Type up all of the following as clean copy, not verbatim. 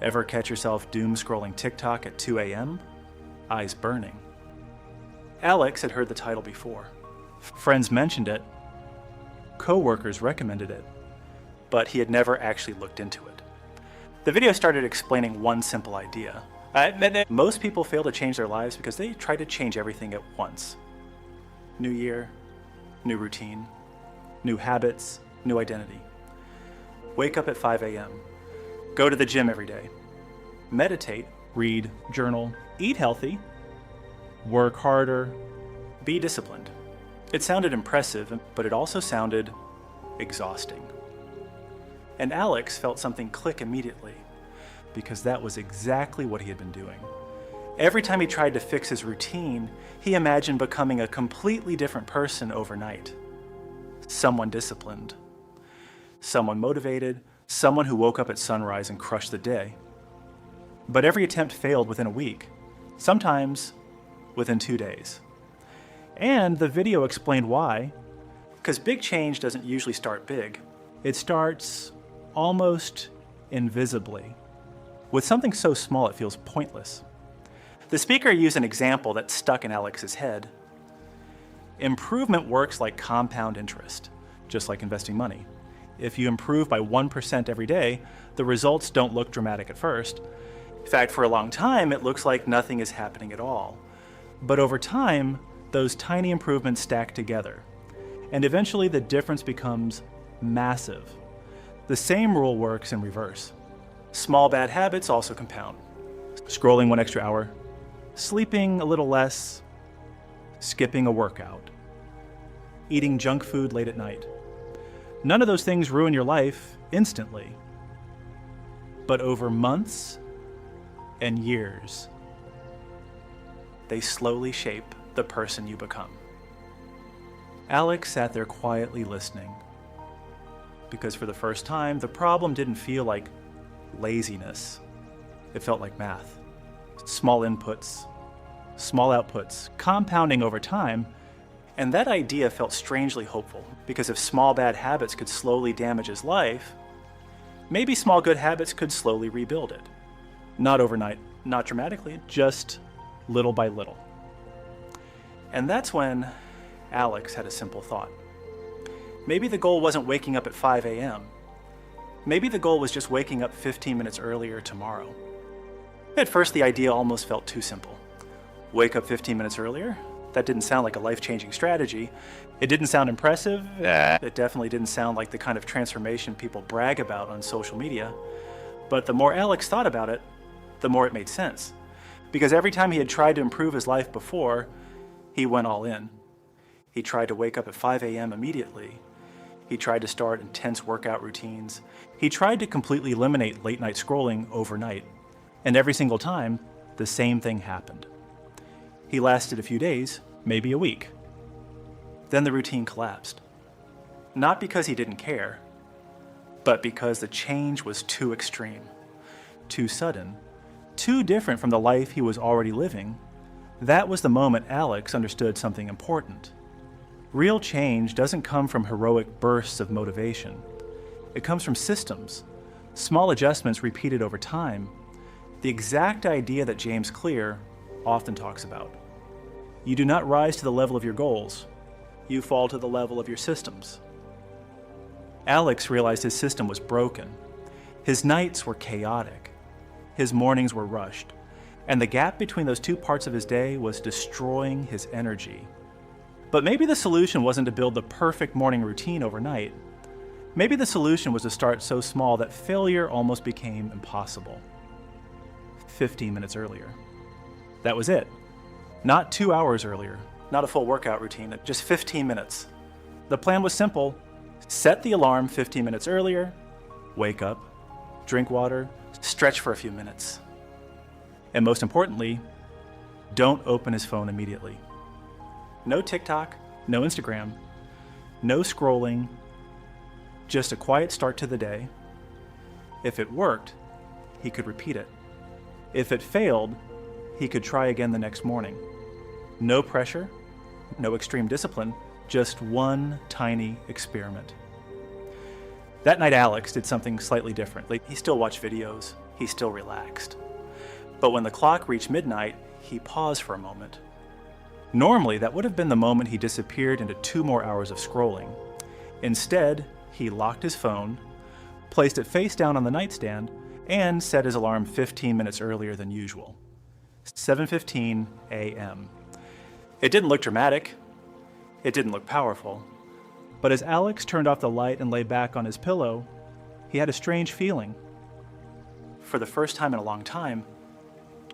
Ever catch yourself doom scrolling TikTok at 2 a.m.? Eyes burning. Alex had heard the title before. Friends mentioned it. Co-workers recommended it. But he had never actually looked into it. The video started explaining one simple idea. Most people fail to change their lives because they try to change everything at once. New year, new routine, new habits, new identity. Wake up at 5 a.m. Go to the gym every day. Meditate, read, journal, eat healthy, work harder, be disciplined. It sounded impressive, but it also sounded exhausting. And Alex felt something click immediately, because that was exactly what he had been doing. Every time he tried to fix his routine, he imagined becoming a completely different person overnight. Someone disciplined, someone motivated, someone who woke up at sunrise and crushed the day. But every attempt failed within a week, sometimes within 2 days. And the video explained why, because big change doesn't usually start big. It starts almost invisibly, with something so small it feels pointless. The speaker used an example that stuck in Alex's head. Improvement works like compound interest, just like investing money. If you improve by 1% every day, the results don't look dramatic at first. In fact, for a long time, it looks like nothing is happening at all. But over time, those tiny improvements stack together, and eventually the difference becomes massive. The same rule works in reverse. Small bad habits also compound. Scrolling 1 extra hour, sleeping a little less, skipping a workout, eating junk food late at night. None of those things ruin your life instantly, but over months and years, they slowly shape the person you become. Alex sat there quietly listening, because for the first time, the problem didn't feel like laziness. It felt like math. Small inputs, small outputs, compounding over time, and that idea felt strangely hopeful, because if small bad habits could slowly damage his life, maybe small good habits could slowly rebuild it. Not overnight, not dramatically, just little by little. And that's when Alex had a simple thought. Maybe the goal wasn't waking up at 5 a.m. Maybe the goal was just waking up 15 minutes earlier tomorrow. At first, the idea almost felt too simple. Wake up 15 minutes earlier? That didn't sound like a life-changing strategy. It didn't sound impressive. It definitely didn't sound like the kind of transformation people brag about on social media. But the more Alex thought about it, the more it made sense. Because every time he had tried to improve his life before, he went all in. He tried to wake up at 5 a.m. immediately. He tried to start intense workout routines. He tried to completely eliminate late-night scrolling overnight. And every single time, the same thing happened. He lasted a few days, maybe a week. Then the routine collapsed. Not because he didn't care, but because the change was too extreme, too sudden, too different from the life he was already living. That was the moment Alex understood something important. Real change doesn't come from heroic bursts of motivation. It comes from systems, small adjustments repeated over time, the exact idea that James Clear often talks about. You do not rise to the level of your goals. You fall to the level of your systems. Alex realized his system was broken. His nights were chaotic. His mornings were rushed. And the gap between those two parts of his day was destroying his energy. But maybe the solution wasn't to build the perfect morning routine overnight. Maybe the solution was to start so small that failure almost became impossible. 15 minutes earlier. That was it. Not 2 hours earlier, not a full workout routine, just 15 minutes. The plan was simple. Set the alarm 15 minutes earlier, wake up, drink water, stretch for a few minutes. And most importantly, don't open his phone immediately. No TikTok, no Instagram, no scrolling, just a quiet start to the day. If it worked, he could repeat it. If it failed, he could try again the next morning. No pressure, no extreme discipline, just one tiny experiment. That night, Alex did something slightly different. He still watched videos, he still relaxed. But when the clock reached midnight, he paused for a moment. Normally, that would have been the moment he disappeared into 2 more hours of scrolling. Instead, he locked his phone, placed it face down on the nightstand, and set his alarm 15 minutes earlier than usual. 7:15 a.m. It didn't look dramatic. It didn't look powerful. But as Alex turned off the light and lay back on his pillow, he had a strange feeling. For the first time in a long time,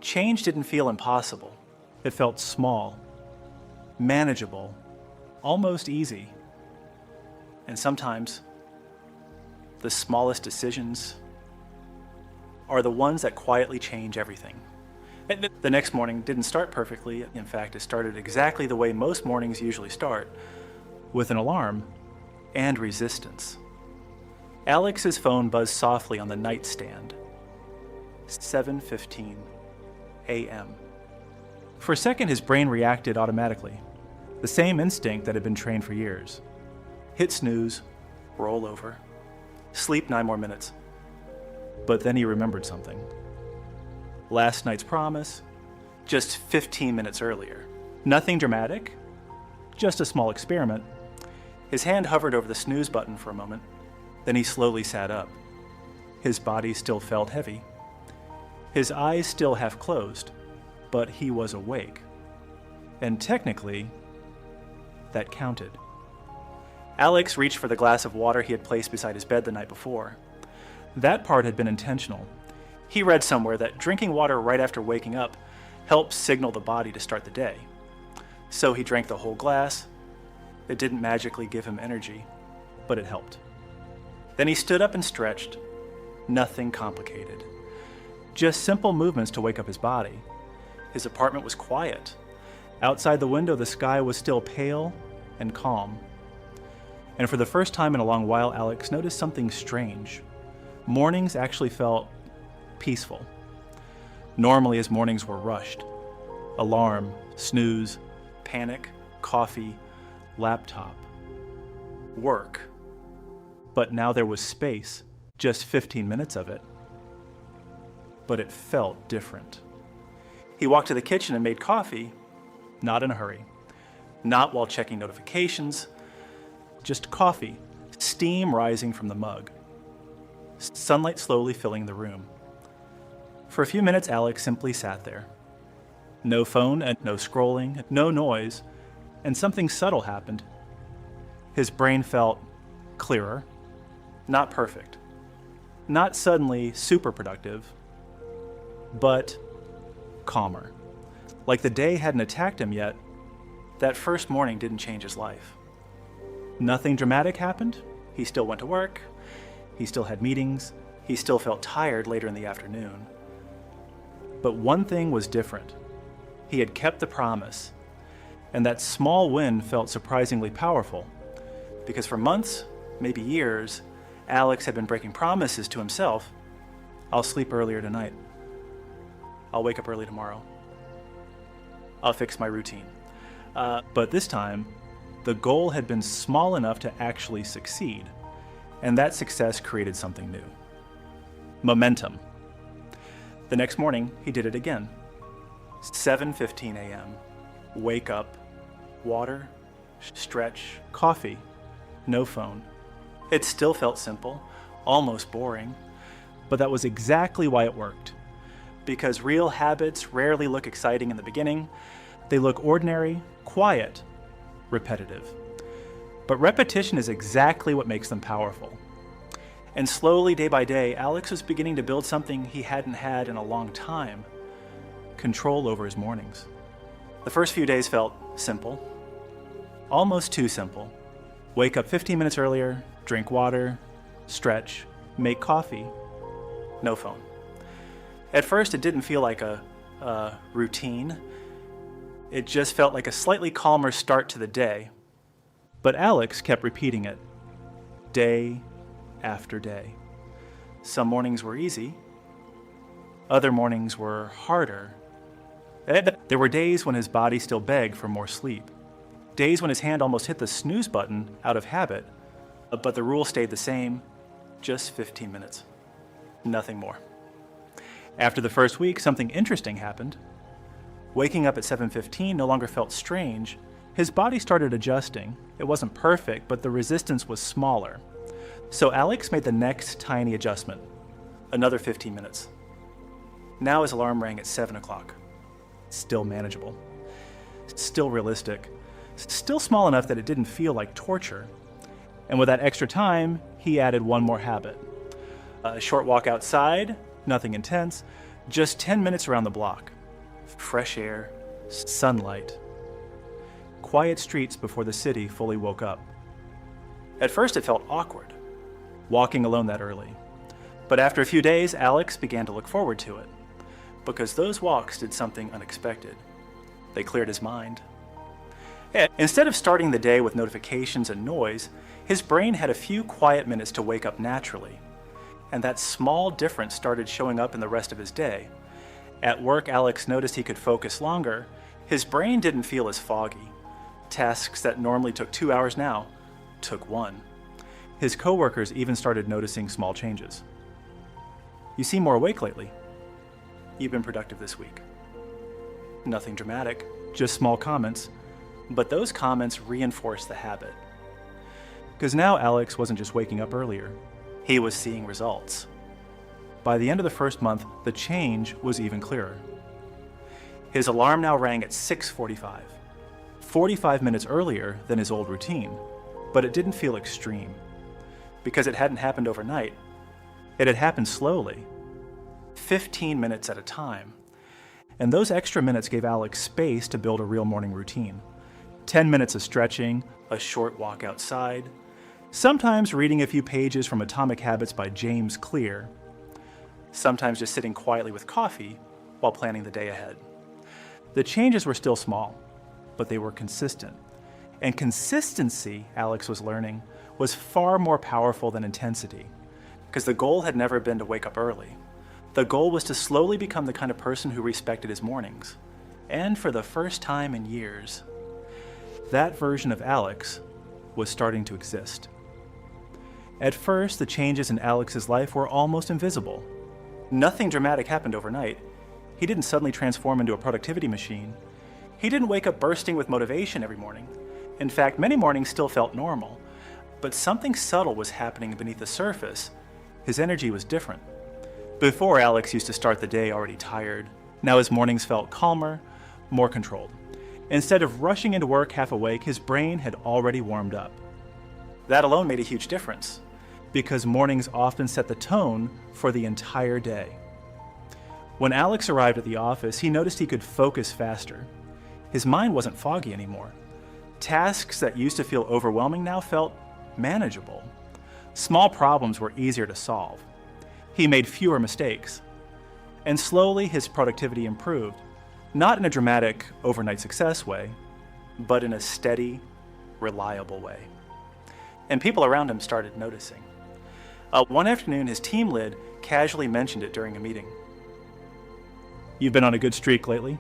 change didn't feel impossible. It felt small, manageable, almost easy. And sometimes, the smallest decisions are the ones that quietly change everything. The next morning didn't start perfectly. In fact, it started exactly the way most mornings usually start, with an alarm and resistance. Alex's phone buzzed softly on the nightstand. 7:15 a.m. For a second, his brain reacted automatically. The same instinct that had been trained for years. Hit snooze, roll over, sleep 9 more minutes. But then he remembered something. Last night's promise, just 15 minutes earlier. Nothing dramatic, just a small experiment. His hand hovered over the snooze button for a moment, then he slowly sat up. His body still felt heavy. His eyes still half closed, but he was awake. And technically, that counted. Alex reached for the glass of water he had placed beside his bed the night before. That part had been intentional. He read somewhere that drinking water right after waking up helps signal the body to start the day. So he drank the whole glass. It didn't magically give him energy, but it helped. Then he stood up and stretched. Nothing complicated. Just simple movements to wake up his body. His apartment was quiet. Outside the window, the sky was still pale and calm. And for the first time in a long while, Alex noticed something strange. Mornings actually felt peaceful. Normally, his mornings were rushed. Alarm, snooze, panic, coffee, laptop, work. But now there was space, just 15 minutes of it. But it felt different. He walked to the kitchen and made coffee, not in a hurry, not while checking notifications, just coffee, steam rising from the mug, sunlight slowly filling the room. For a few minutes, Alex simply sat there. No phone and no scrolling, no noise, and something subtle happened. His brain felt clearer, not perfect, not suddenly super productive, but calmer. Like the day hadn't attacked him yet, that first morning didn't change his life. Nothing dramatic happened. He still went to work. He still had meetings. He still felt tired later in the afternoon. But one thing was different. He had kept the promise, and that small win felt surprisingly powerful, because for months, maybe years, Alex had been breaking promises to himself. I'll sleep earlier tonight. I'll wake up early tomorrow. I'll fix my routine. But this time, the goal had been small enough to actually succeed, and that success created something new. Momentum. The next morning, he did it again. 7:15 a.m. Wake up, water, stretch, coffee, no phone. It still felt simple, almost boring, but that was exactly why it worked. Because real habits rarely look exciting in the beginning. They look ordinary, quiet, repetitive. But repetition is exactly what makes them powerful. And slowly, day by day, Alex was beginning to build something he hadn't had in a long time: control over his mornings. The first few days felt simple, almost too simple. Wake up 15 minutes earlier, drink water, stretch, make coffee, no phone. At first, it didn't feel like a routine. It just felt like a slightly calmer start to the day. But Alex kept repeating it, day after day. Some mornings were easy. Other mornings were harder. There were days when his body still begged for more sleep. Days when his hand almost hit the snooze button out of habit. But the rule stayed the same, just 15 minutes. Nothing more. After the first week, something interesting happened. Waking up at 7:15 no longer felt strange. His body started adjusting. It wasn't perfect, but the resistance was smaller. So Alex made the next tiny adjustment. Another 15 minutes. Now his alarm rang at 7 o'clock. Still manageable. Still realistic. Still small enough that it didn't feel like torture. And with that extra time, he added one more habit. A short walk outside, nothing intense, just 10 minutes around the block. Fresh air, sunlight. Quiet streets before the city fully woke up. At first it felt awkward, walking alone that early. But after a few days, Alex began to look forward to it, because those walks did something unexpected. They cleared his mind. Instead of starting the day with notifications and noise, his brain had a few quiet minutes to wake up naturally. And that small difference started showing up in the rest of his day. At work, Alex noticed he could focus longer. His brain didn't feel as foggy. Tasks that normally took 2 hours now took 1. His coworkers even started noticing small changes. You seem more awake lately. You've been productive this week. Nothing dramatic, just small comments, but those comments reinforced the habit. Because now Alex wasn't just waking up earlier, he was seeing results. By the end of the first month, the change was even clearer. His alarm now rang at 6:45, 45 minutes earlier than his old routine, but it didn't feel extreme, because it hadn't happened overnight. It had happened slowly, 15 minutes at a time. And those extra minutes gave Alex space to build a real morning routine. 10 minutes of stretching, a short walk outside, sometimes reading a few pages from Atomic Habits by James Clear, sometimes just sitting quietly with coffee while planning the day ahead. The changes were still small, but they were consistent. And consistency, Alex was learning, was far more powerful than intensity, because the goal had never been to wake up early. The goal was to slowly become the kind of person who respected his mornings. And for the first time in years, that version of Alex was starting to exist. At first, the changes in Alex's life were almost invisible. Nothing dramatic happened overnight. He didn't suddenly transform into a productivity machine. He didn't wake up bursting with motivation every morning. In fact, many mornings still felt normal. But something subtle was happening beneath the surface. His energy was different. Before, Alex used to start the day already tired. Now his mornings felt calmer, more controlled. Instead of rushing into work half awake, his brain had already warmed up. That alone made a huge difference, because mornings often set the tone for the entire day. When Alex arrived at the office, he noticed he could focus faster. His mind wasn't foggy anymore. Tasks that used to feel overwhelming now felt manageable. Small problems were easier to solve. He made fewer mistakes. And slowly his productivity improved, not in a dramatic overnight success way, but in a steady, reliable way. And people around him started noticing. One afternoon, his team lead casually mentioned it during a meeting. "You've been on a good streak lately."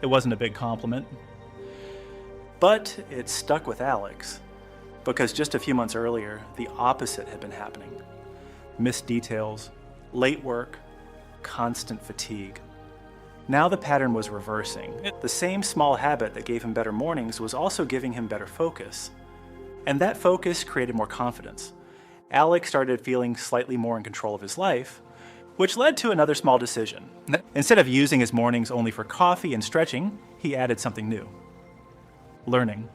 It wasn't a big compliment. But it stuck with Alex, because just a few months earlier, the opposite had been happening. Missed details, late work, constant fatigue. Now the pattern was reversing. The same small habit that gave him better mornings was also giving him better focus. And that focus created more confidence. Alex started feeling slightly more in control of his life, which led to another small decision. Instead of using his mornings only for coffee and stretching, he added something new. Learning.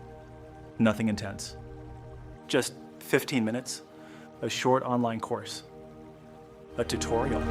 Nothing intense. Just 15 minutes, a short online course, a tutorial.